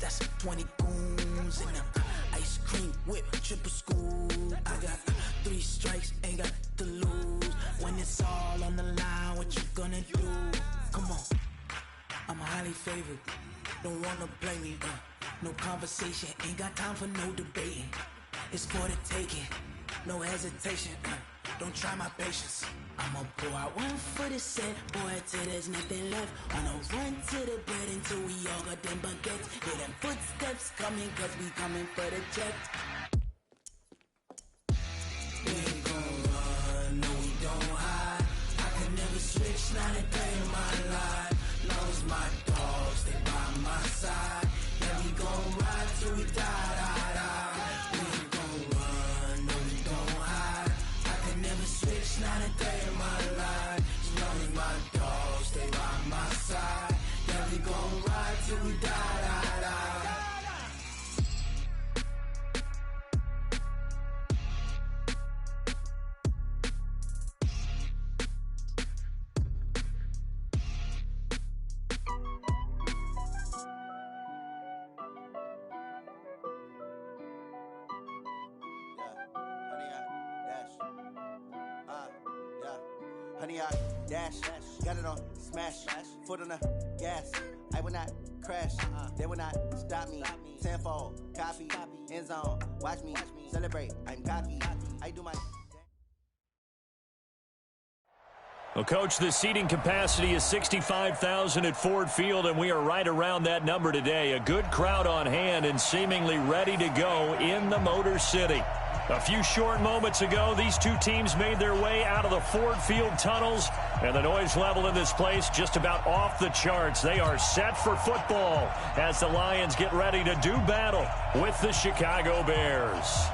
that's 20 goons in them. Ice cream whip, triple scoop. I got 3 strikes, ain't got to lose. When it's all on the line, what you gonna do? Come on, I'm highly favored. Don't wanna blame me, no conversation, ain't got time for no debating. It's for the taking, no hesitation, don't try my patience. I'ma pour out one for the set, boy, till there's nothing left. I'ma run to the bread until we all got them baguettes. Hear them footsteps coming, cause we coming for the jet. We ain't gon' run, no we don't hide. I can never switch, not a day in my life. Long as my dogs, they by my side. Yeah, we gon' ride till we die, die, die. We ain't gon' run, no we don't hide. I can never switch, not a day in my life. As long as my dogs, they by my side. Yeah, we gon' ride till we die, die, die. Honey, I dash, got it on smash, foot on the gas. I will not crash, they will not stop me. Tenfold, copy, end zone, watch me celebrate. I'm cocky, I do my. Well, Coach, the seating capacity is 65,000 at Ford Field, and we are right around that number today. A good crowd on hand and seemingly ready to go in the Motor City. A few short moments ago, these two teams made their way out of the Ford Field tunnels, and the noise level in this place just about off the charts. They are set for football as the Lions get ready to do battle with the Chicago Bears.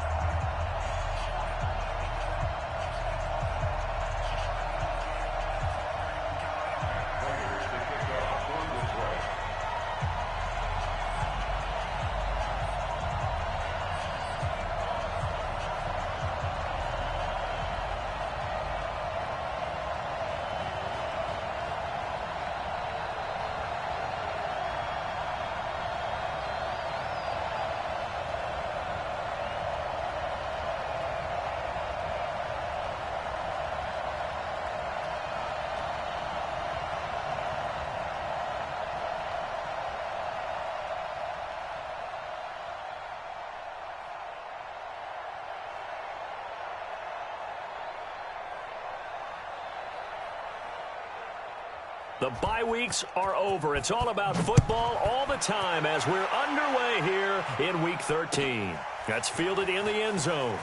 The bye weeks are over. It's all about football all the time as we're underway here in Week 13. That's fielded in the end zone.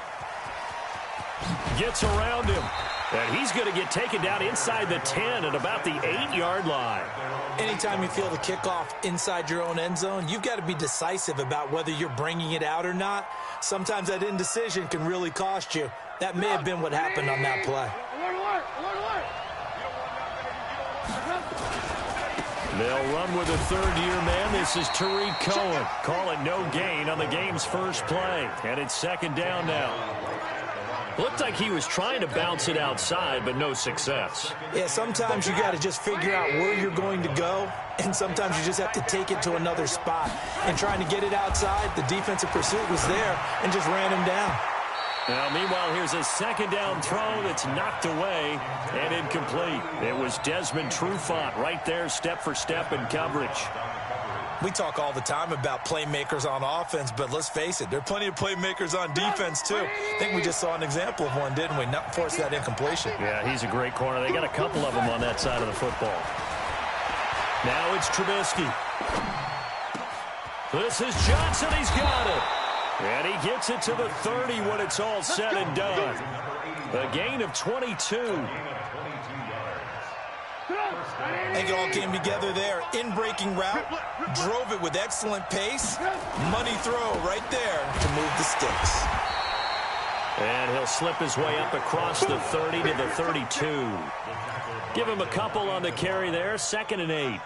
Gets around him. And he's going to get taken down inside the 10 at about the 8-yard line. Anytime you feel the kickoff inside your own end zone, you've got to be decisive about whether you're bringing it out or not. Sometimes that indecision can really cost you. That may have been what happened on that play. They'll run with a third-year man. This is Tariq Cohen. Call it no gain on the game's first play. And it's second down now. Looked like he was trying to bounce it outside, but no success. Yeah, sometimes you got to just figure out where you're going to go, and sometimes you just have to take it to another spot. And trying to get it outside, the defensive pursuit was there and just ran him down. Now, meanwhile, here's a second down throw that's knocked away and incomplete. It was Desmond Trufant right there, step for step in coverage. We talk all the time about playmakers on offense, but let's face it, there are plenty of playmakers on defense, too. I think we just saw an example of one, didn't we? Not force that incompletion. Yeah, he's a great corner. They got a couple of them on that side of the football. Now it's Trubisky. This is Johnson. He's got it. And he gets it to the 30 when it's all said and done. A gain of 22. I think it all came together there. In-breaking route, drove it with excellent pace. Money throw right there to move the sticks. And he'll slip his way up across the 30 to the 32. Give him a couple on the carry there. 2nd and 8.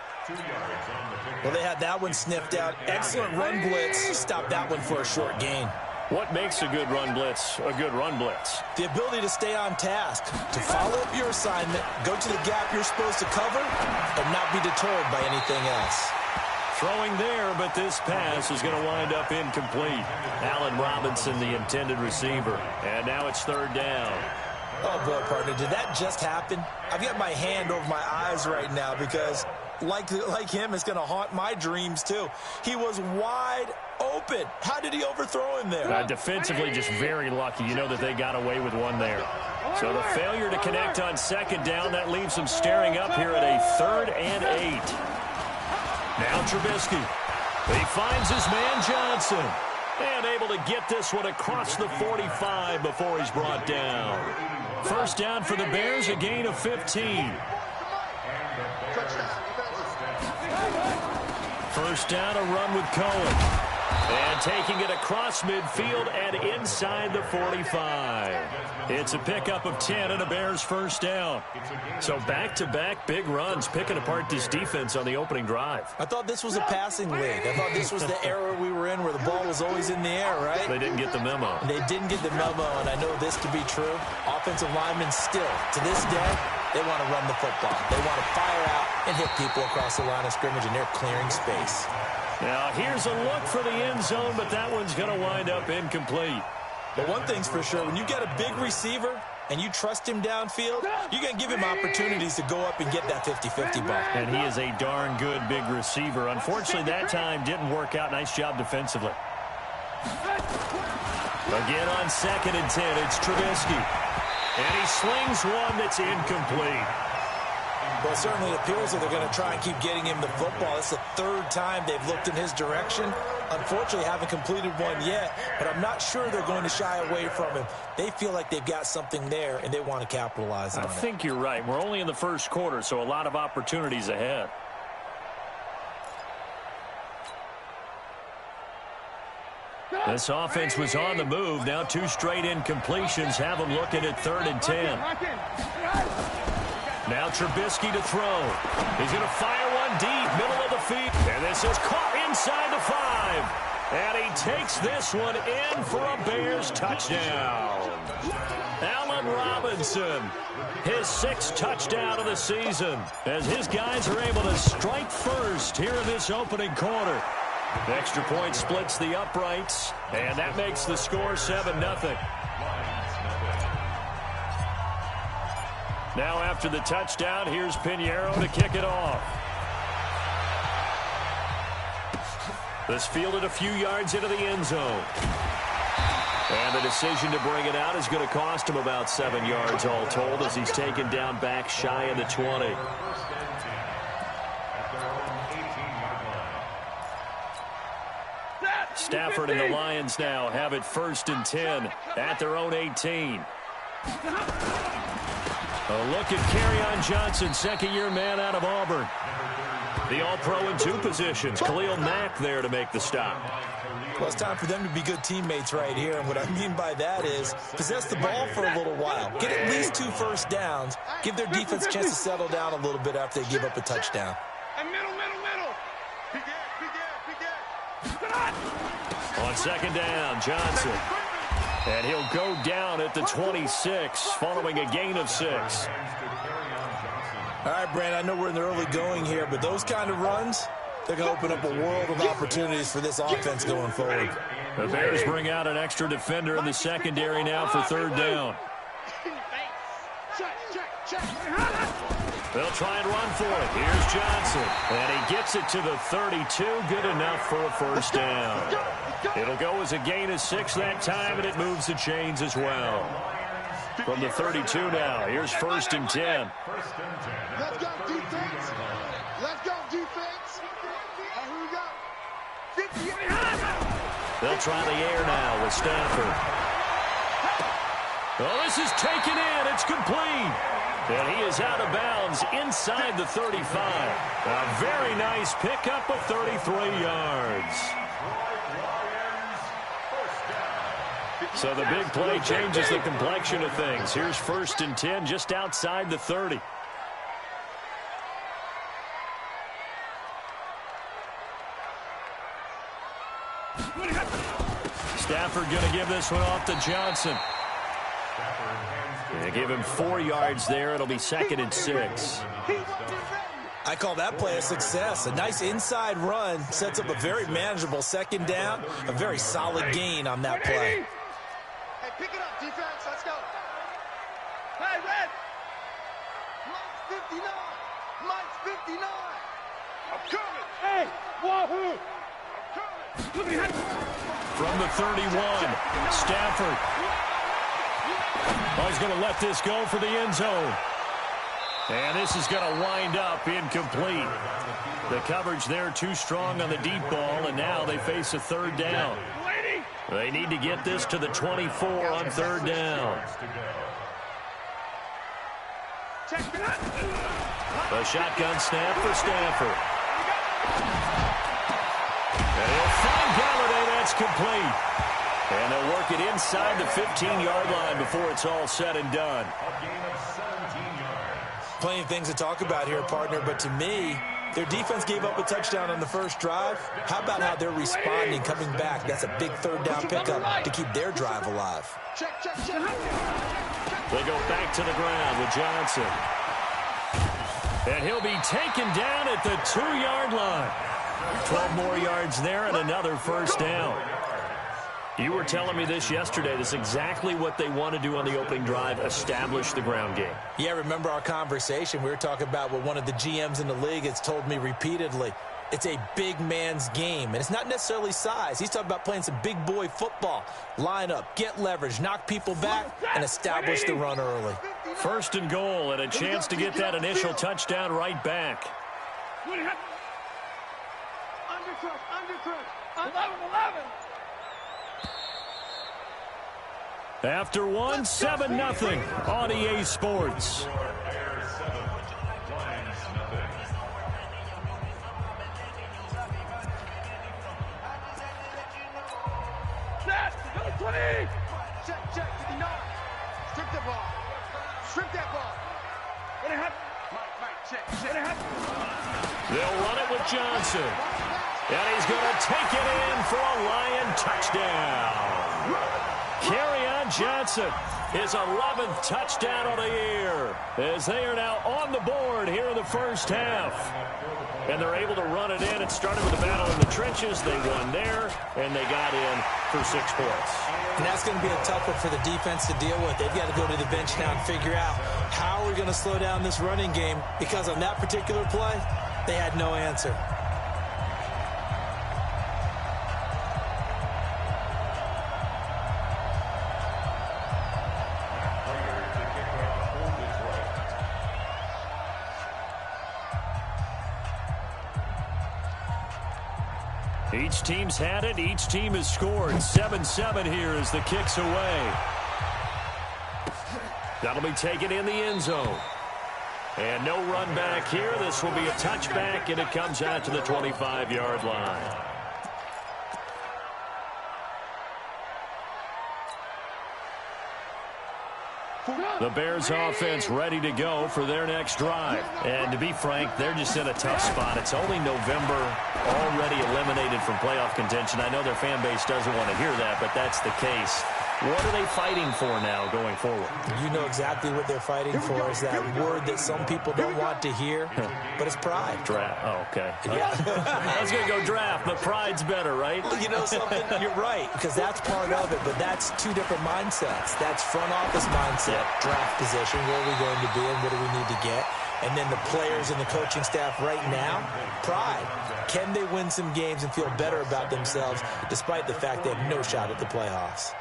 Well, they had that one sniffed out. Excellent run blitz. Stopped that one for a short gain. What makes a good run blitz a good run blitz? The ability to stay on task, to follow up your assignment, go to the gap you're supposed to cover, and not be deterred by anything else. Throwing there, but this pass is going to wind up incomplete. Allen Robinson, the intended receiver. And now it's third down. Oh, boy, partner, did that just happen? I've got my hand over my eyes right now because, like him, it's going to haunt my dreams, too. He was wide open. How did he overthrow him there? Defensively, just very lucky. You know that they got away with one there. So the failure to connect on second down, that leaves them staring up here at a 3rd and 8. Now Trubisky. He finds his man Johnson. And able to get this one across the 45 before he's brought down. First down for the Bears, a gain of 15. First down, a run with Cohen. And taking it across midfield and inside the 45. It's a pickup of 10 and a Bears first down. So back-to-back big runs, picking apart this defense on the opening drive. I thought this was a passing league. I thought this was the era we were in where the ball was always in the air, right? They didn't get the memo. They didn't get the memo, and I know this to be true. Offensive linemen still, to this day, they want to run the football. They want to fire out and hit people across the line of scrimmage, and they're clearing space. Now, here's a look for the end zone, but that one's going to wind up incomplete. But one thing's for sure, when you got a big receiver and you trust him downfield, you're going to give him opportunities to go up and get that 50-50 ball. And he is a darn good big receiver. Unfortunately, that time didn't work out. Nice job defensively. Again on 2nd and 10, it's Trubisky. And he slings one that's incomplete. Well, it certainly appears that they're going to try and keep getting him the football. It's the 3rd time they've looked in his direction. Unfortunately, haven't completed one yet, but I'm not sure they're going to shy away from him. They feel like they've got something there, and they want to capitalize on it. I think you're right. We're only in the first quarter, so a lot of opportunities ahead. This offense was on the move. Now 2 straight incompletions have them looking at 3rd and 10. Now Trubisky to throw. He's going to fire one deep, middle of the field. And this is caught inside the 5. And he takes this one in for a Bears touchdown. Allen Robinson, his 6th touchdown of the season, as his guys are able to strike first here in this opening quarter. The extra point splits the uprights, and that makes the score 7-0. Now after the touchdown, here's Pinheiro to kick it off. This fielded a few yards into the end zone. And the decision to bring it out is going to cost him about 7 yards all told as he's taken down back shy of the 20. Stafford and the Lions now have it 1st and 10 at their own 18. A look at Kerryon Johnson, 2nd-year man out of Auburn. The All-Pro in 2 positions. Khalil Mack there to make the stop. Well, it's time for them to be good teammates right here. And what I mean by that is possess the ball for a little while. Get at least 2 first downs. Give their defense a chance to settle down a little bit after they give up a touchdown. On 2nd down, Johnson. And he'll go down at the 26 following a gain of 6. All right, Brand, I know we're in the early going here, but those kind of runs, they're going to open up a world of opportunities for this offense going forward. The Bears bring out an extra defender in the secondary now for 3rd down. They'll try and run for it. Here's Johnson. And he gets it to the 32. Good enough for a first down. It'll go as a gain of 6 that time, and it moves the chains as well. From the 32 now, here's 1st and 10. Let's go, defense. Let's go, defense. Here we go. 50. They'll try the air now with Stafford. Oh, this is taken in. It's complete. And he is out of bounds inside the 35. A very nice pickup of 33 yards. So the big play changes the complexion of things. Here's 1st and 10 just outside the 30. Stafford going to give this one off to Johnson. They give him 4 yards there. It'll be 2nd and 6. I call that play a success. A nice inside run sets up a very manageable second down, a very solid gain on that play. Hey, pick it up, defense. Let's go. Hey, Red. Mike's 59. Mike's 59. I'm coming. Hey, Wahoo. I'm coming. From the 31, Stafford. Oh, he's going to let this go for the end zone. And this is going to wind up incomplete. The coverage there too strong on the deep ball, and now they face a third down. They need to get this to the 24 on third down. A shotgun snap for Stafford. And he'll find Galladay. That's complete. And they'll work it inside the 15-yard line before it's all said and done. Plenty of things to talk about here, partner, but to me, their defense gave up a touchdown on the first drive. How about how they're responding, coming back? That's a big third down pickup to keep their drive alive. They go back to the ground with Johnson. And he'll be taken down at the 2-yard line. 12 more yards there and another first down. You were telling me this yesterday. This is exactly what they want to do on the opening drive, establish the ground game. Yeah, remember our conversation. We were talking about what one of the GMs in the league has told me repeatedly. It's a big man's game, and it's not necessarily size. He's talking about playing some big boy football. Line up, get leverage, knock people back, and establish the run early. First and goal, and a chance to get that initial touchdown right back. Undercrook. 11. After one, 7-0 on EA Sports. Check, 59. Strip the ball. Strip that ball. What happened? Mike, check. What happened? They'll run it with Johnson. And he's going to take it in for a Lion touchdown. Kerryon Johnson, his 11th touchdown of the year, as they are now on the board here in the first half. And they're able to run it in. It started with a battle in the trenches. They won there, and they got in for 6 points. And that's going to be a tough one for the defense to deal with. They've got to go to the bench now and figure out how we're going to slow down this running game, because on that particular play, they had no answer. Each team's had it. Each team has scored. 7-7 here as the kick's away. That'll be taken in the end zone. And no run back here. This will be a touchback, and it comes out to the 25-yard line. The Bears offense ready to go for their next drive. And to be frank, they're just in a tough spot. It's only November, already eliminated from playoff contention. I know their fan base doesn't want to hear that, but that's the case. What are they fighting for now going forward? You know exactly what they're fighting for. Is that word that some people don't want to hear, but it's pride. Draft. Oh, okay. Yeah. I was going to go draft, but pride's better, right? You know something? You're right, because that's part of it, but that's two different mindsets. That's front office mindset, draft position, where are we going to be and what do we need to get? And then the players and the coaching staff right now, pride. Can they win some games and feel better about themselves despite the fact they have no shot at the playoffs?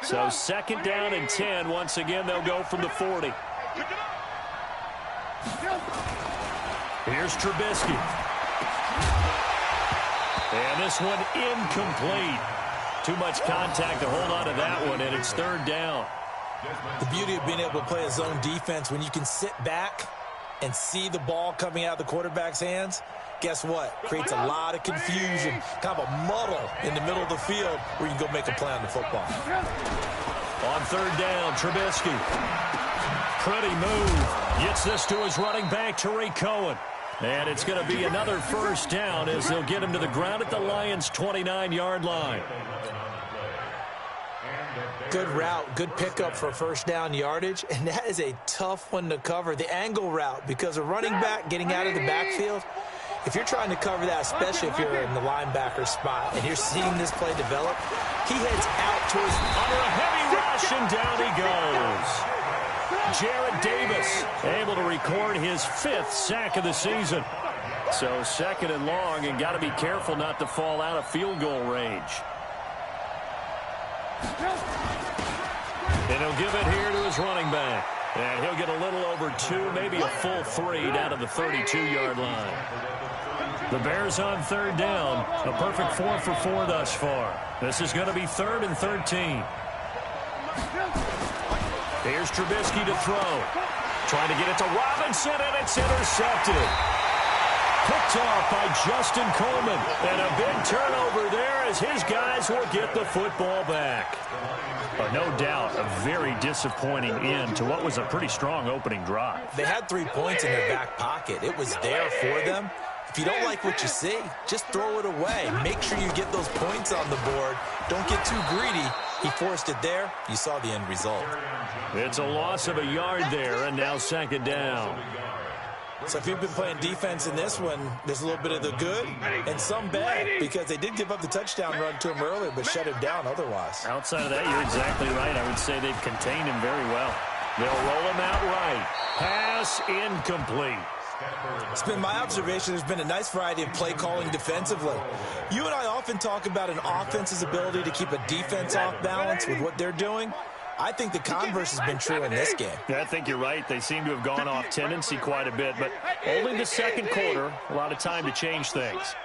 So 2nd down and 10. Once again, they'll go from the 40. Here's Trubisky. And this one incomplete. Too much contact to hold on to that one, and it's 3rd down. The beauty of being able to play a zone defense, when you can sit back and see the ball coming out of the quarterback's hands, guess what? Creates a lot of confusion, kind of a muddle in the middle of the field where you can go make a play on the football. On 3rd down, Trubisky. Pretty move. Gets this to his running back, Tariq Cohen. And it's going to be another first down as they'll get him to the ground at the Lions' 29-yard line. Good route, good pickup for first down yardage, and that is a tough one to cover, the angle route, because a running back getting out of the backfield, if you're trying to cover that, especially if you're in the linebacker spot, and you're seeing this play develop, he heads out towards under a heavy rush, and down he goes. Jarrett Davis able to record his 5th sack of the season. So 2nd and long, and got to be careful not to fall out of field goal range. And he'll give it here to his running back. And he'll get a little over 2, maybe a full 3 down to the 32-yard line. The Bears on 3rd down. A perfect 4 for 4 thus far. This is going to be 3rd and 13. Here's Trubisky to throw. Trying to get it to Robinson, and it's intercepted. Picked off by Justin Coleman. And a big turnover there as his guys will get the football back. No doubt a very disappointing end to what was a pretty strong opening drive. They had 3 points in their back pocket. It was there for them. If you don't like what you see, just throw it away. Make sure you get those points on the board. Don't get too greedy. He forced it there. You saw the end result. It's a loss of a yard there, and now 2nd down. So if you've been playing defense in this one, there's a little bit of the good and some bad, because they did give up the touchdown run to him earlier, but shut him down otherwise. Outside of that, you're exactly right. I would say they've contained him very well. They'll roll him out right. Pass incomplete. It's been my observation there's been a nice variety of play calling defensively. You and I often talk about an offense's ability to keep a defense off balance with what they're doing. I think the converse has been true in this game. Yeah, I think you're right. They seem to have gone off tendency quite a bit, but only the 2nd quarter, a lot of time to change things.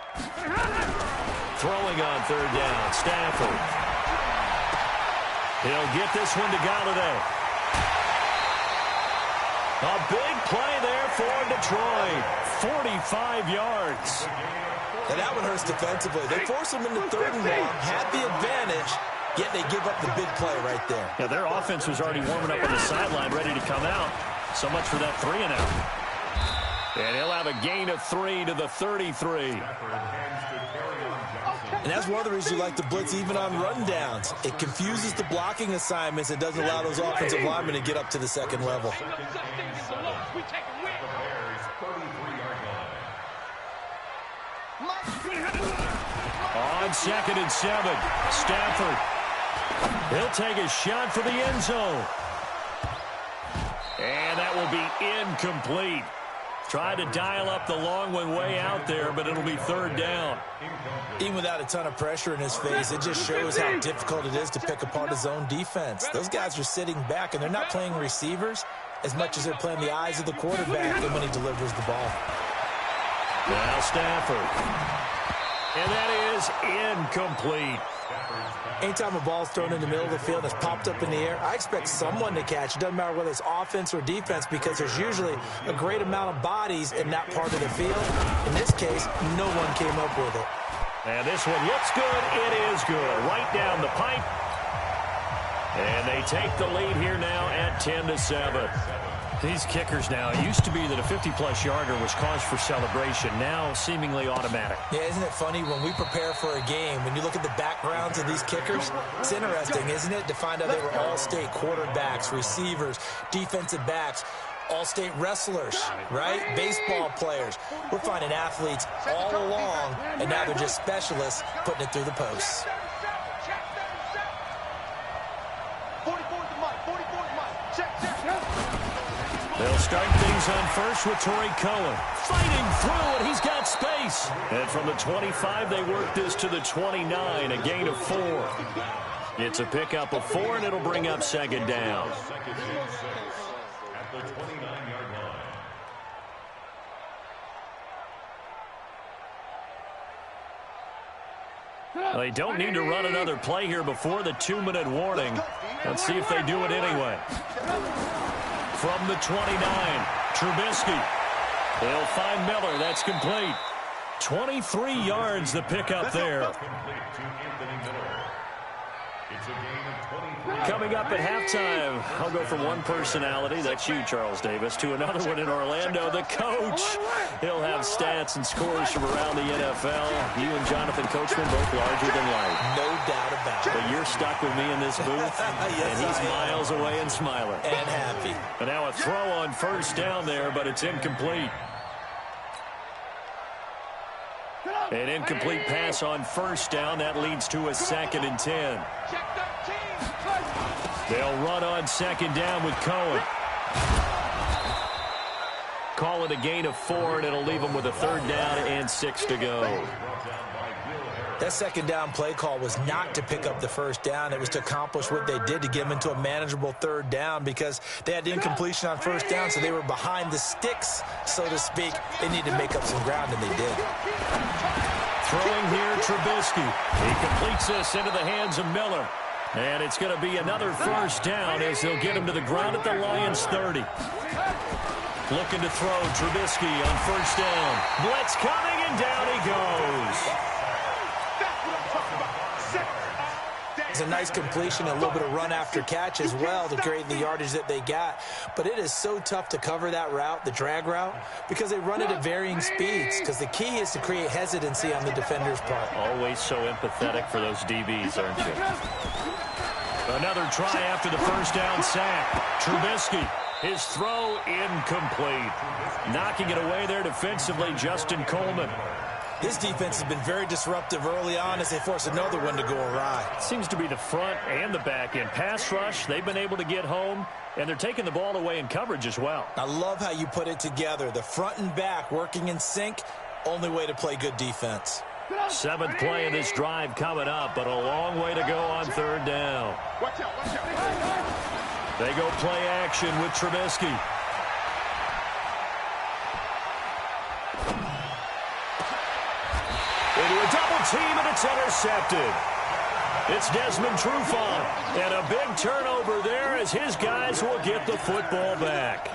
Throwing on 3rd down, Stafford. He'll get this one to Galladay. A big play there for Detroit. 45 yards. And that one hurts defensively. They force them into 3rd and long, had the advantage, yet they give up the big play right there. Yeah, their offense was already warming up on the sideline, ready to come out. So much for that 3 and out. And he'll have a gain of 3 to the 33. And that's one of the reasons you like to blitz even on rundowns. It confuses the blocking assignments. It doesn't allow those offensive linemen to get up to the 2nd level. On 2nd and 7, Stafford. He'll take a shot for the end zone. And that will be incomplete. Tried to dial up the long one way out there, but it'll be 3rd down. Even without a ton of pressure in his face, it just shows how difficult it is to pick apart his own defense. Those guys are sitting back, and they're not playing receivers as much as they're playing the eyes of the quarterback and when he delivers the ball. Now Stafford. And that is incomplete. Anytime a ball's thrown in the middle of the field and it's popped up in the air, I expect someone to catch. It doesn't matter whether it's offense or defense, because there's usually a great amount of bodies in that part of the field. In this case, no one came up with it. And this one looks good. It is good. Right down the pipe. And they take the lead here now at 10-7. These kickers now, it used to be that a 50-plus yarder was cause for celebration. Now seemingly automatic. Yeah, isn't it funny when we prepare for a game, when you look at the backgrounds of these kickers, it's interesting, isn't it, to find out they were all-state quarterbacks, receivers, defensive backs, all-state wrestlers, right? Baseball players. We're finding athletes all along, and now they're just specialists putting it through the posts. 44 to Mike. 44 to Mike. Check. They'll start things on first with Torrey Cohen. Fighting through, and he's got space. And from the 25, they work this to the 29, a gain of 4. It's a pickup of 4, and it'll bring up 2nd down. At the 29-yard line. They don't need to run another play here before the 2-minute warning. Let's see if they do it anyway. From the 29, Trubisky. They'll find Miller. That's complete. 23 yards the pickup there. Coming up at halftime, I'll go from one personality, that's you, Charles Davis, to another one in Orlando, the coach. He'll have stats and scores from around the NFL. You and Jonathan Coachman both larger than life. No doubt about it. But you're stuck with me in this booth, Yes, and he's miles away and smiling. And happy. And now a throw on first down there, but it's incomplete. An incomplete pass on first down. That leads to a 2nd and 10. They'll run on 2nd down with Cohen. Call it a gain of 4, and it'll leave them with a 3rd down and 6 to go. That 2nd down play call was not to pick up the first down. It was to accomplish what they did, to get them into a manageable 3rd down, because they had the incompletion on first down, so they were behind the sticks, so to speak. They needed to make up some ground, and they did. Throwing here, Trubisky. He completes this into the hands of Miller. And it's going to be another first down as they'll get him to the ground at the Lions' 30. Looking to throw, Trubisky on first down. Blitz coming, and down he goes. It's a nice completion, a little bit of run after catch as well to create the yardage that they got. But it is so tough to cover that route, the drag route, because they run it at varying speeds, because the key is to create hesitancy on the defender's part. Always so empathetic for those DBs, aren't you? Another try after the first down sack. Trubisky, his throw incomplete. Knocking it away there defensively, Justin Coleman. This defense has been very disruptive early on as they force another one to go awry. Seems to be the front and the back end. Pass rush, they've been able to get home, and they're taking the ball away in coverage as well. I love how you put it together. The front and back working in sync, only way to play good defense. 7th play of this drive coming up, but a long way to go on 3rd down. They go play action with Trubisky. Into a double team, and it's intercepted. It's Desmond Trufant, and a big turnover there as his guys will get the football back.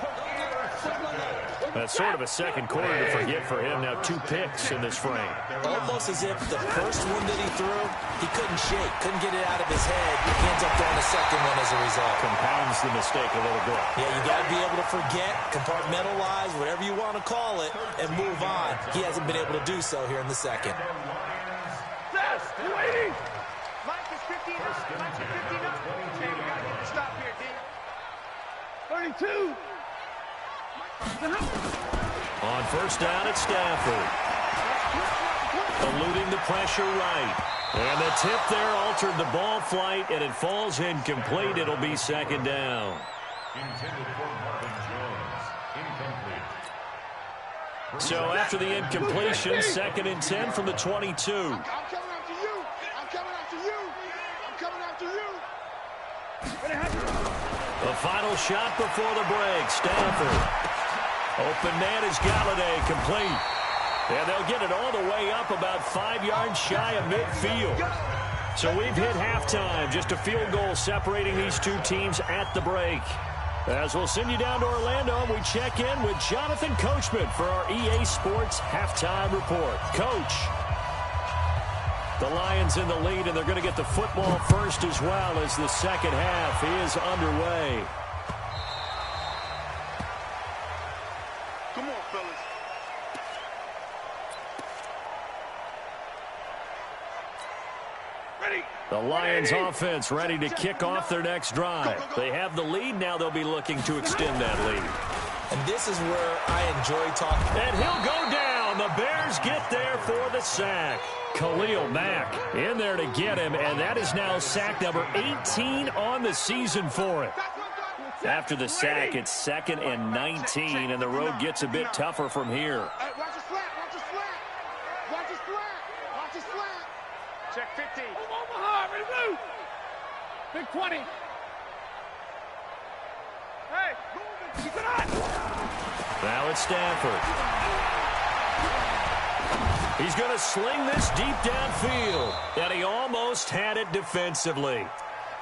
That's sort of a second quarter to forget for him. Now 2 picks in this frame. Almost as if the first one that he threw, he couldn't shake, couldn't get it out of his head. He ends up throwing a second one as a result. Compounds the mistake a little bit. Yeah, you got to be able to forget, compartmentalize, whatever you want to call it, and move on. He hasn't been able to do so here in the second. Mike is 59. Mike is 59. Hey, we got to stop here, D. 32. On first down at Stafford. Eluding the pressure right. And the tip there altered the ball flight, and it falls incomplete. It'll be 2nd down. So after the incompletion, 2nd and 10 from the 22. I'm coming after you. I'm coming after you. I'm coming after you. The final shot before the break. Stafford. Open man is Galladay, complete. And they'll get it all the way up about 5 yards shy of midfield. So we've hit halftime. Just a field goal separating these two teams at the break. As we'll send you down to Orlando, we check in with Jonathan Coachman for our EA Sports Halftime Report. Coach, the Lions in the lead, and they're going to get the football first as well as the second half is underway. Come on, fellas. Ready. The Lions offense ready to kick off their next drive. They have the lead. Now they'll be looking to extend that lead. And this is where I enjoy talking. And he'll go down. The Bears get there for the sack. Khalil Mack in there to get him, and that is now sack number 18 on the season for him. After the sack, it's 2nd and 19, and the road gets a bit tougher from here. Hey, watch his flat. Watch his flat. Watch his flat. Watch his flat. Check 15. Move on behind. Ready to move. Big 20. Hey, move it. Keep it on. Now it's Stafford. He's going to sling this deep downfield, and he almost had it defensively.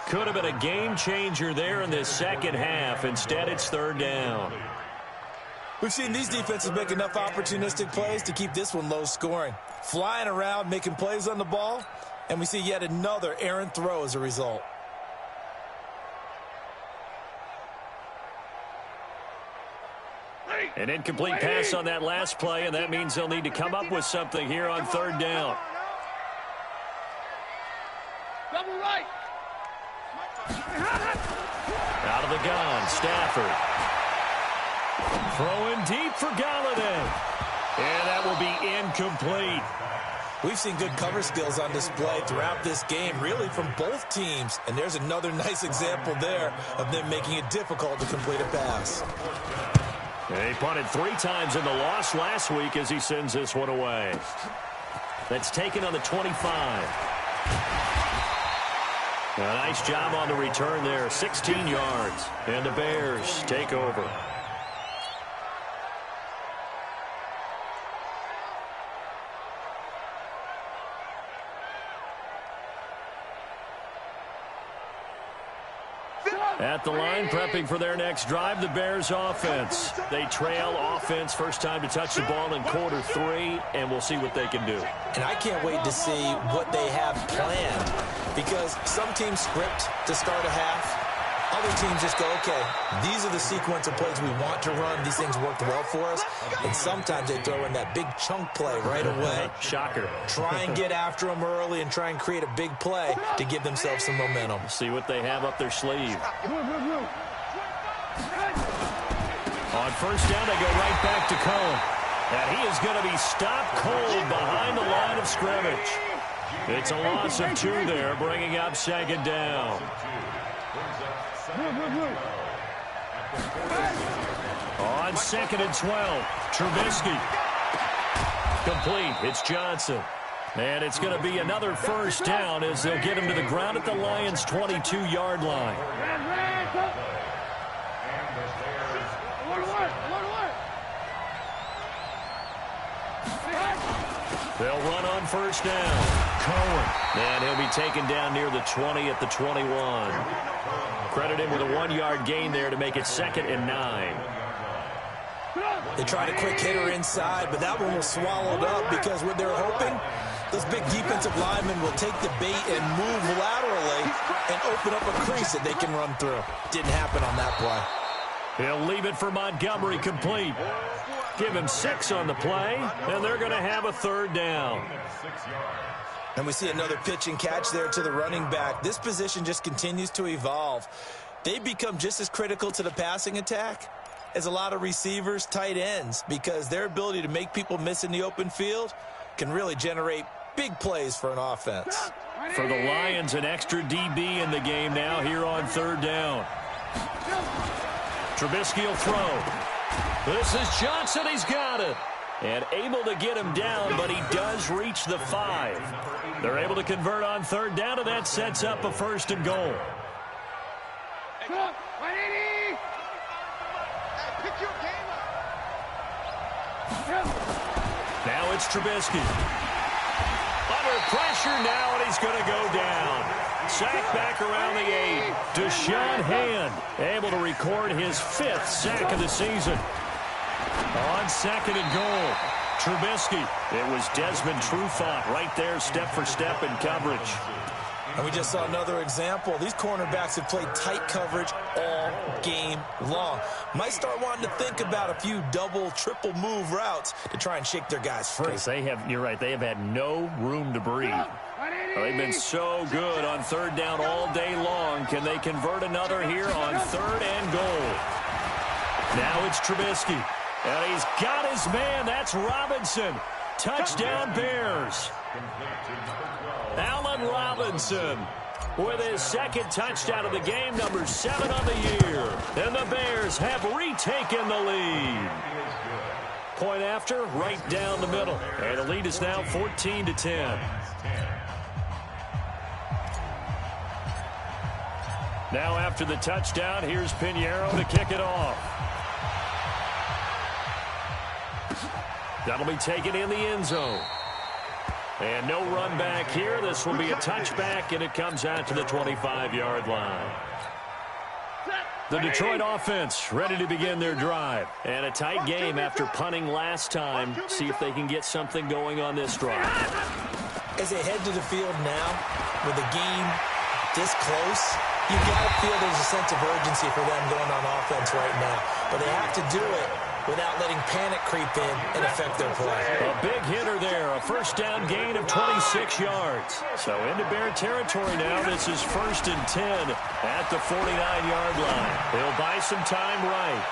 Could have been a game changer there in this second half. Instead, it's 3rd down. We've seen these defenses make enough opportunistic plays to keep this one low scoring. Flying around, making plays on the ball, And we see yet another errant throw as a result. An incomplete pass on that last play, and that means they'll need to come up with something here on third down. Double right. Out of the gun, Stafford. Throwing deep for Galladay. And that will be incomplete. We've seen good cover skills on display throughout this game, really from both teams. And there's another nice example there of them making it difficult to complete a pass. He punted 3 times in the loss last week as he sends this one away. That's taken on the 25. A nice job on the return there, 16 yards. And the Bears take over. At the line, prepping for their next drive, the Bears offense. They trail offense, first time to touch the ball in quarter 3, and we'll see what they can do. And I can't wait to see what they have planned, because some teams script to start a half. Other teams just go, okay, these are the sequence of plays we want to run. These things worked well for us. And sometimes they throw in that big chunk play right away. Shocker. Try and get after them early and try and create a big play to give themselves some momentum. See what they have up their sleeve. On first down, they go right back to Cohen. And he is going to be stopped cold behind the line of scrimmage. It's a loss of 2 there, bringing up second down. On 2nd and 12, Trubisky. Complete. It's Johnson. And it's going to be another first down as they'll get him to the ground at the Lions' 22-yard line. They'll run on first down. Cohen. And he'll be taken down near the 20 at the 21. Credit him with a 1-yard gain there to make it 2nd and 9. They tried a quick hitter inside, but that one was swallowed up because what they're hoping, those big defensive linemen will take the bait and move laterally and open up a crease that they can run through. Didn't happen on that play. He'll leave it for Montgomery, complete. Give him 6 on the play, and they're going to have a third down. And we see another pitch and catch there to the running back. This position just continues to evolve. They become just as critical to the passing attack as a lot of receivers, tight ends, because their ability to make people miss in the open field can really generate big plays for an offense. For the Lions, an extra DB in the game now here on third down. Trubisky will throw. This is Johnson. He's got it. And able to get him down, but he does reach the 5. They're able to convert on third down, and that sets up a 1st and goal. Now it's Trubisky. Under pressure now, and he's going to go down. Sack back around the 8. Deshaun Hand able to record his 5th sack of the season. On 2nd and goal, Trubisky. It was Desmond Trufant right there, step for step in coverage. And we just saw another example. These cornerbacks have played tight coverage all game long. Might start wanting to think about a few double, triple move routes to try and shake their guys free. They have, you're right, they have had no room to breathe. They've been so good on third down all day long. Can they convert another here on 3rd and goal? Now it's Trubisky. And he's got his man. That's Robinson. Touchdown, Bears. Allen Robinson with his 2nd touchdown of the game, number 7 on the year. And the Bears have retaken the lead. Point after, right down the middle. And the lead is now 14-10. Now after the touchdown, here's Pinheiro to kick it off. That'll be taken in the end zone. And no run back here. This will be a touchback, and it comes out to the 25-yard line. The Detroit offense ready to begin their drive. And a tight game after punting last time. See if they can get something going on this drive. As they head to the field now, with the game this close, you've got to feel there's a sense of urgency for them going on offense right now. But they have to do it without letting panic creep in and affect their play. A big hitter there, a first down gain of 26 yards. So into Bear territory now. This is 1st and 10 at the 49-yard line. They'll buy some time right.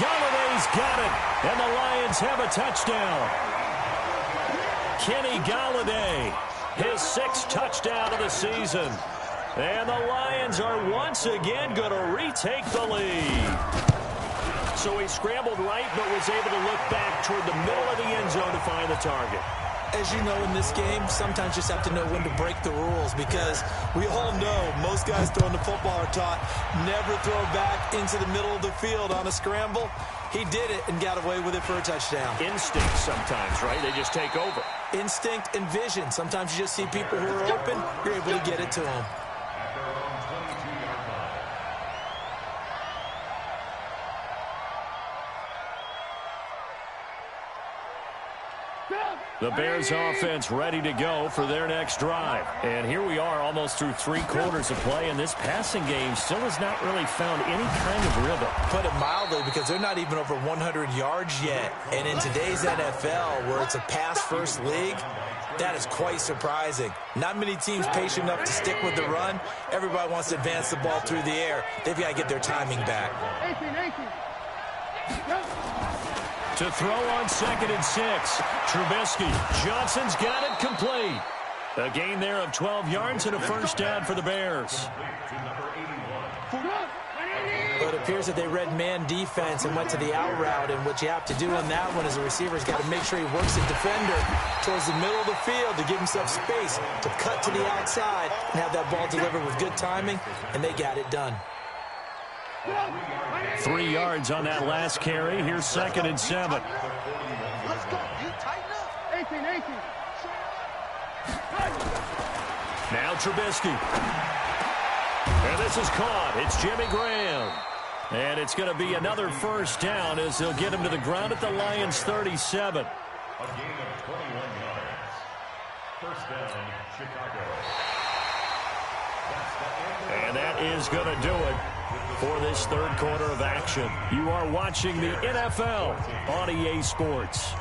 Galladay's got it, and the Lions have a touchdown. Kenny Galladay, his 6th touchdown of the season. And the Lions are once again going to retake the lead. So he scrambled right, but was able to look back toward the middle of the end zone to find the target. As you know, in this game, sometimes you just have to know when to break the rules, because we all know most guys throwing the football are taught never throw back into the middle of the field on a scramble. He did it and got away with it for a touchdown. Instinct sometimes, right? They just take over. Instinct and vision. Sometimes you just see people who are open, you're able to get it to them. The Bears offense ready to go for their next drive. And here we are almost through 3 quarters of play, and this passing game still has not really found any kind of rhythm. Put it mildly, because they're not even over 100 yards yet. And in today's NFL, where it's a pass-first league, that is quite surprising. Not many teams patient enough to stick with the run. Everybody wants to advance the ball through the air. They've got to get their timing back. To throw on 2nd and 6. Trubisky. Johnson's got it complete. A gain there of 12 yards and a first down for the Bears. But it appears that they read man defense and went to the out route, and what you have to do on that one is the receiver's got to make sure he works the defender towards the middle of the field to give himself space to cut to the outside and have that ball delivered with good timing, and they got it done. 3 yards on that last carry. Here's 2nd and 7. Let's go. You tighten up. 18. Now Trubisky. And this is caught. It's Jimmy Graham. And it's going to be another first down as they'll get him to the ground at the Lions' 37. A gain of 21 yards. First down, Chicago. And that is going to do it for this 3rd quarter of action. You are watching the NFL on EA Sports.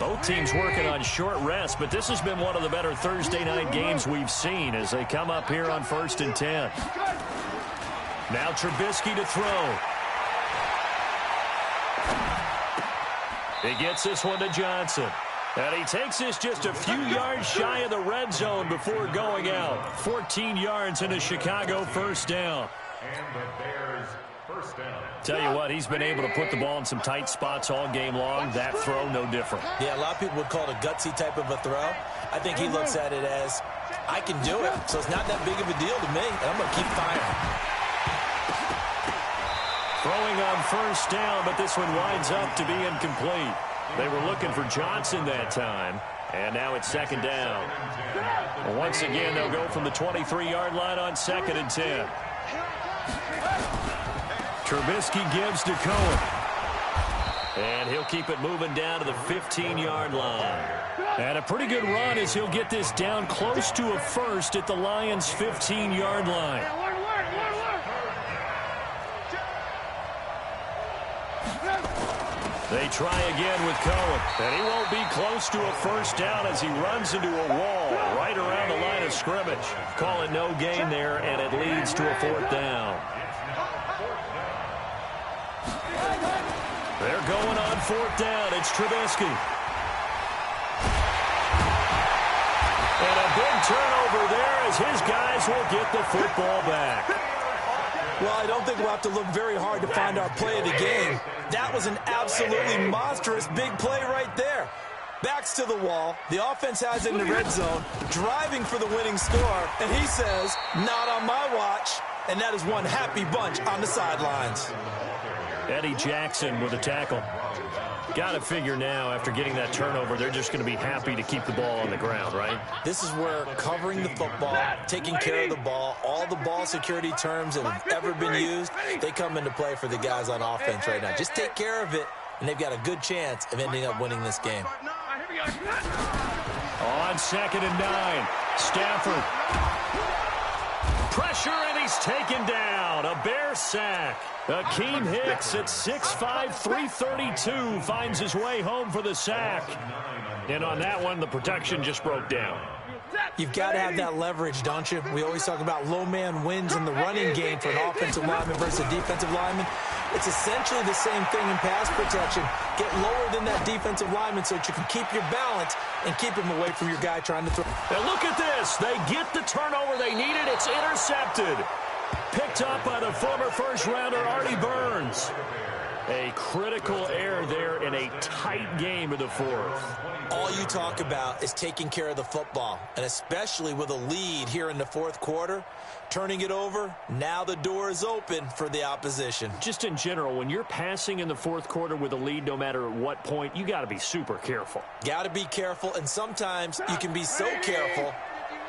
Both teams working on short rest, but this has been one of the better Thursday night games we've seen as they come up here on 1st and 10. Now Trubisky to throw. He gets this one to Johnson. And he takes this just a few yards shy of the red zone before going out. 14 yards and a Chicago first down. And the Bears first down. Tell you what, he's been able to put the ball in some tight spots all game long. That throw, no different. Yeah, a lot of people would call it a gutsy type of a throw. I think he looks at it as, I can do it, so it's not that big of a deal to me, and I'm going to keep firing. Throwing on first down, but this one winds up to be incomplete. They were looking for Johnson that time, and now it's 2nd down. Once again, they'll go from the 23-yard line on 2nd and 10. Trubisky gives to Cohen. And he'll keep it moving down to the 15-yard line. And a pretty good run as he'll get this down close to a first at the Lions' 15-yard line. They try again with Cohen, and he won't be close to a first down as he runs into a wall right around the line of scrimmage. Call it no gain there, and it leads to a 4th down. They're going on 4th down. It's Trubisky. And a big turnover there as his guys will get the football back. Well, I don't think we'll have to look very hard to find our play of the game. That was an absolutely monstrous big play right there. Backs to the wall. The offense has it in the red zone, driving for the winning score. And he says, not on my watch. And that is one happy bunch on the sidelines. Eddie Jackson with a tackle. Got to figure now, after getting that turnover, they're just going to be happy to keep the ball on the ground, right? This is where covering the football, taking care of the ball, all the ball security terms that have ever been used, they come into play for the guys on offense right now. Just take care of it, and they've got a good chance of ending up winning this game. On 2nd and 9, Stafford. Pressure, and he's taken down. A Bear sack. Akeem Hicks at 6'5", 332 finds his way home for the sack. And on that one, the protection just broke down. You've got to have that leverage, don't you? We always talk about low man wins in the running game for an offensive lineman versus a defensive lineman. It's essentially the same thing in pass protection. Get lower than that defensive lineman so that you can keep your balance and keep him away from your guy trying to throw. And look at this. They get the turnover they needed. It's intercepted. Picked up by the former first-rounder, Artie Burns. A critical error there in a tight game in the fourth. All you talk about is taking care of the football, and especially with a lead here in the fourth quarter, turning it over, now the door is open for the opposition. Just in general, when you're passing in the fourth quarter with a lead, no matter at what point, you got to be super careful. Got to be careful, and sometimes you can be so careful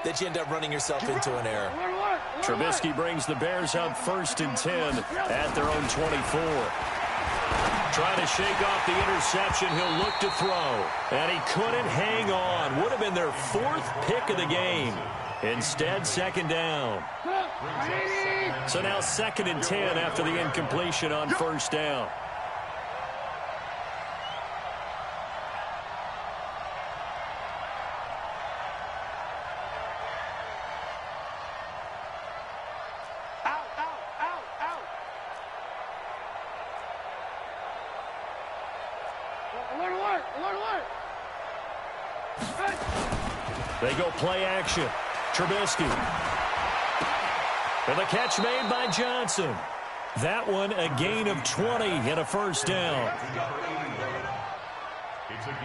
that you end up running yourself into an error. Trubisky brings the Bears up 1st and 10 at their own 24. Trying to shake off the interception. He'll look to throw. And he couldn't hang on. Would have been their 4th pick of the game. Instead, 2nd down. So now 2nd and 10 after the incompletion on 1st down. They go play action. Trubisky. And the catch made by Johnson. That one a gain of 20 and a 1st down.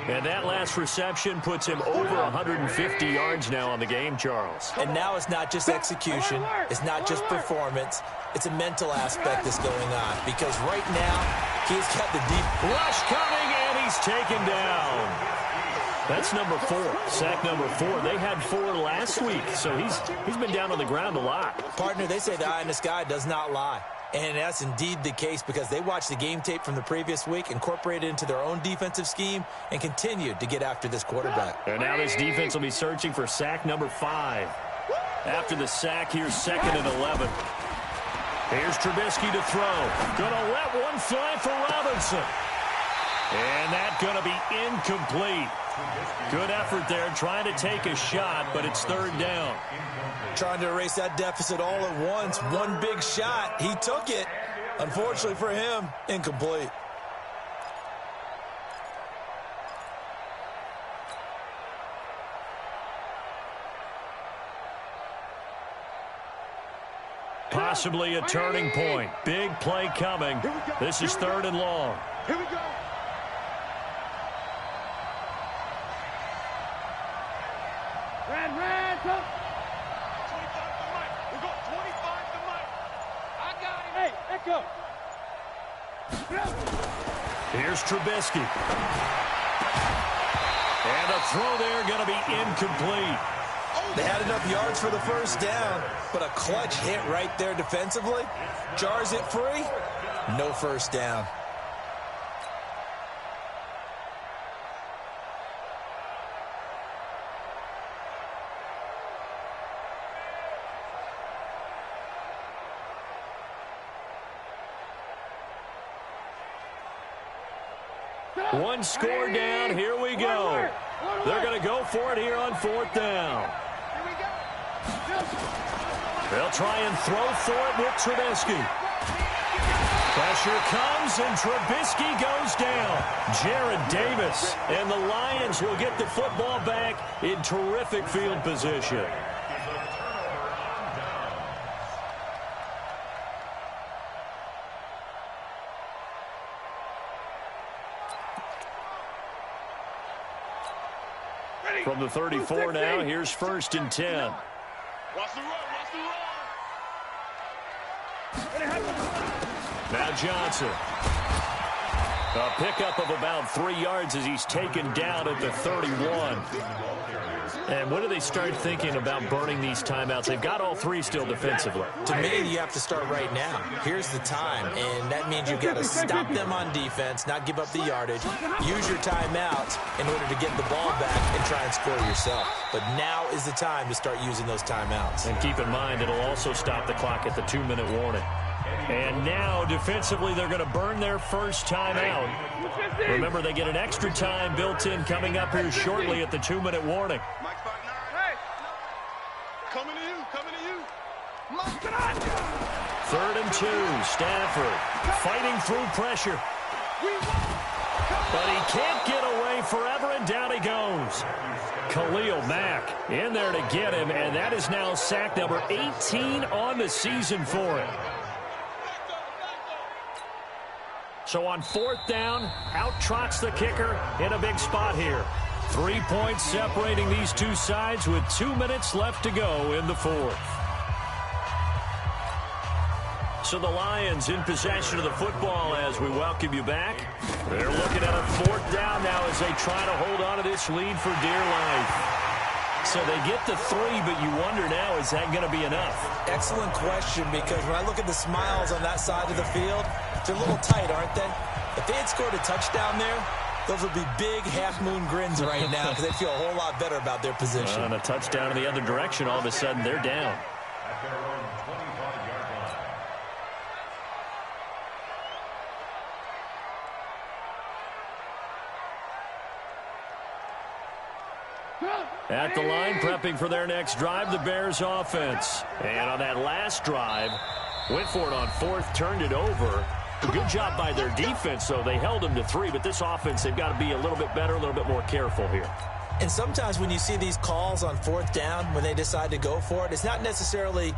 And that last reception puts him over 150 yards now on the game, Charles. And now it's not just execution. It's not just performance. It's a mental aspect that's going on. Because right now, he's got the deep rush coming, and he's taken down. That's number 4, sack number 4. They had 4 last week, so he's been down on the ground a lot. Partner, they say the eye in the sky does not lie. And that's indeed the case because they watched the game tape from the previous week, incorporated it into their own defensive scheme, and continued to get after this quarterback. And now this defense will be searching for sack number 5. After the sack, here's 2nd and 11. Here's Trubisky to throw. Gonna let one fly for Robinson. And that's going to be incomplete. Good effort there, trying to take a shot, but it's 3rd down. Trying to erase that deficit all at once. One big shot. He took it. Unfortunately for him, incomplete. Possibly a turning point. Big play coming. This is 3rd and long. Here we go. Red, come. 25 to Mike. We'll go 25 to Mike. I got him. Hey, echo. Here's Trubisky. And a throw there going to be incomplete. They had enough yards for the 1st down, but a clutch hit right there defensively. Jars it free. No 1st down. One score down. Here we go. They're going to go for it here on 4th down. They'll try and throw for it with Trubisky. Pressure comes, and Trubisky goes down. Jared Davis, and the Lions will get the football back in terrific field position. From the 34 now, here's 1st and 10. Watch the run, watch the run. Now Johnson. A pickup of about 3 yards as he's taken down at the 31. And when do they start thinking about burning these timeouts? They've got all 3 still defensively. To me, you have to start right now. Here's the time, and that means you've got to stop them on defense, not give up the yardage, use your timeouts in order to get the ball back and try and score yourself. But now is the time to start using those timeouts. And keep in mind, it'll also stop the clock at the 2-minute warning. And now, defensively, they're going to burn their first timeout. Remember, they get an extra time built in coming up here shortly at the 2-minute warning. Hey, coming to you. 3rd and 2, Stafford fighting through pressure. But he can't get away forever, and down he goes. Khalil Mack in there to get him, and that is now sack number 18 on the season for him. So on 4th down, out trots the kicker in a big spot here. 3 points separating these two sides with 2 minutes left to go in the 4th. So the Lions in possession of the football as we welcome you back. They're looking at a 4th down now as they try to hold on to this lead for dear life. So they get the 3, but you wonder now, is that going to be enough? Excellent question, because when I look at the smiles on that side of the field, they're a little tight, aren't they? If they had scored a touchdown there, those would be big half-moon grins right now because they'd feel a whole lot better about their position. And a touchdown in the other direction, all of a sudden they're down. At the line, prepping for their next drive, the Bears offense. And on that last drive, went for it on 4th, turned it over. Good job by their defense, though. They held them to 3, but this offense, they've got to be a little bit better, a little bit more careful here. And sometimes when you see these calls on 4th down, when they decide to go for it, it's not necessarily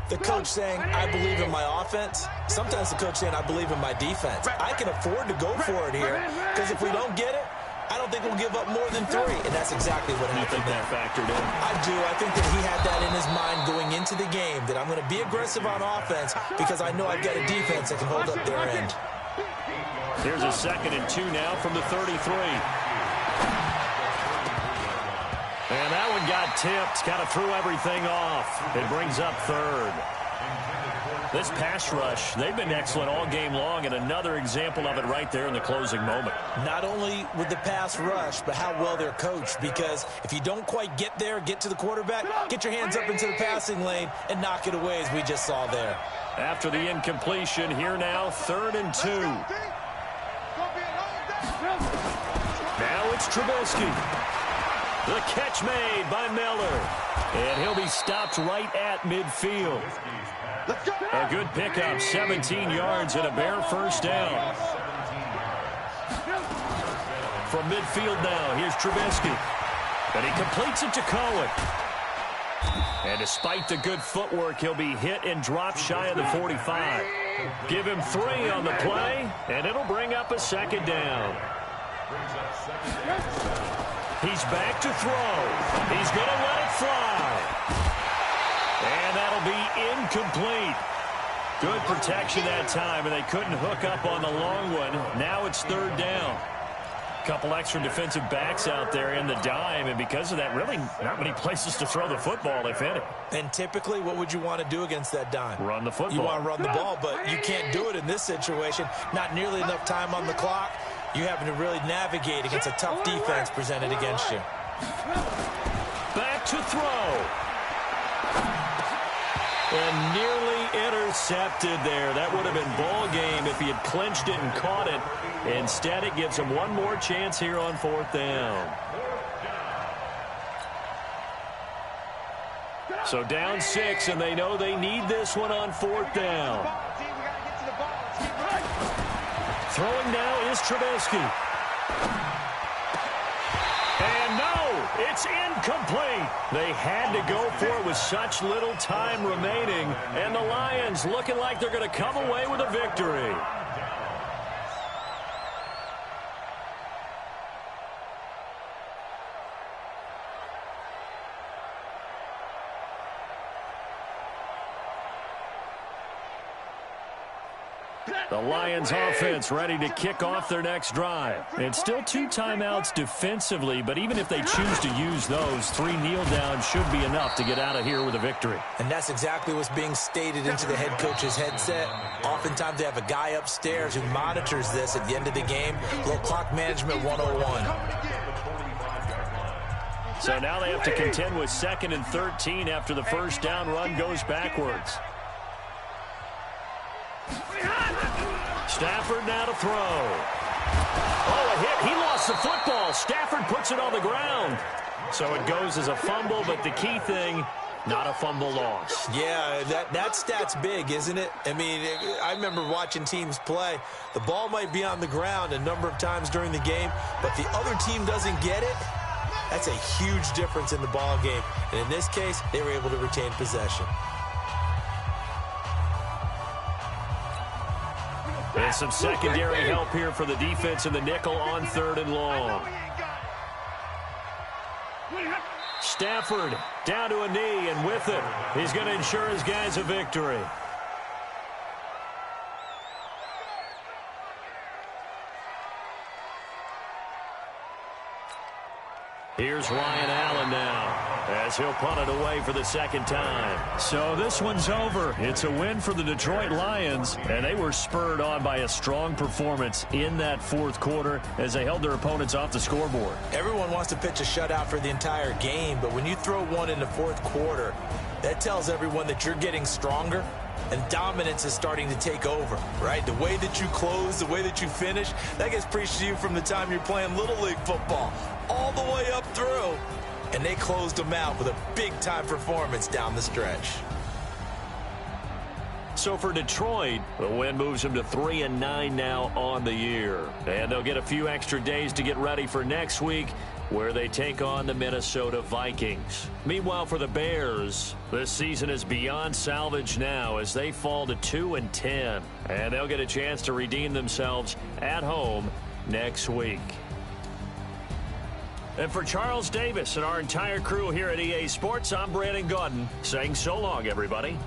the coach saying, I believe in my offense. Sometimes the coach saying, I believe in my defense. I can afford to go for it here, because if we don't get it, I don't think we'll give up more than 3, and that's exactly what happened. You think that factored in? I do. I think that he had that in his mind going into the game, that I'm going to be aggressive on offense because I know I've got a defense that can hold up their end. Here's a 2nd and 2 now from the 33. And that one got tipped, kind of threw everything off. It brings up 3rd. This pass rush, they've been excellent all game long, and another example of it right there in the closing moment. Not only with the pass rush, but how well they're coached, because if you don't quite get there, get to the quarterback, get your hands up into the passing lane and knock it away, as we just saw there. After the incompletion, here now, 3rd and 2. Now it's Trubisky. The catch made by Miller. And he'll be stopped right at midfield. A good pickup, 17 yards and a Bear first down. From midfield now, here's Trubisky. And he completes it to Cohen. And despite the good footwork, he'll be hit and dropped shy of the 45. Give him 3 on the play, and it'll bring up a 2nd down. He's back to throw. He's going to let it fly. And that'll be incomplete. Good protection that time, and they couldn't hook up on the long one. Now it's 3rd down. Couple extra defensive backs out there in the dime, and because of that, really not many places to throw the football, if any. And typically, what would you want to do against that dime? Run the football. You want to run the ball, but you can't do it in this situation. Not nearly enough time on the clock. You having to really navigate against a tough defense presented against you. Back to throw. And nearly intercepted there. That would have been ball game if he had clinched it and caught it. Instead, it gives him one more chance here on 4th down. So down 6, and they know they need this one on 4th down. Throwing now is Trubisky. And no, it's incomplete. They had to go for it with such little time remaining, and the Lions looking like they're going to come away with a victory. The Lions offense ready to kick off their next drive. It's still 2 timeouts defensively, but even if they choose to use those, 3 kneel downs should be enough to get out of here with a victory. And that's exactly what's being stated into the head coach's headset. Oftentimes they have a guy upstairs who monitors this at the end of the game. Little clock management 101. So now they have to contend with 2nd and 13 after the first down run goes backwards. Stafford now to throw. Oh, a hit. He lost the football. Stafford puts it on the ground. So it goes as a fumble, but the key thing, not a fumble loss. Yeah, that stat's big, isn't it? I mean, I remember watching teams play. The ball might be on the ground a number of times during the game, but the other team doesn't get it. That's a huge difference in the ball game. And in this case, they were able to retain possession. And some secondary help here for the defense in the nickel on 3rd and long. Stafford down to a knee, and with it, he's going to ensure his guys a victory. Here's Ryan Allen now, as he'll punt it away for the 2nd time. So this one's over. It's a win for the Detroit Lions, and they were spurred on by a strong performance in that 4th quarter as they held their opponents off the scoreboard. Everyone wants to pitch a shutout for the entire game, but when you throw one in the 4th quarter, that tells everyone that you're getting stronger and dominance is starting to take over, right? The way that you close, the way that you finish, that gets preached to you from the time you're playing Little League football all the way up through. And they closed them out with a big-time performance down the stretch. So for Detroit, the win moves them to 3-9 now on the year. And they'll get a few extra days to get ready for next week, where they take on the Minnesota Vikings. Meanwhile, for the Bears, this season is beyond salvage now as they fall to 2-10. And they'll get a chance to redeem themselves at home next week. And for Charles Davis and our entire crew here at EA Sports, I'm Brandon Gaudin saying so long, everybody.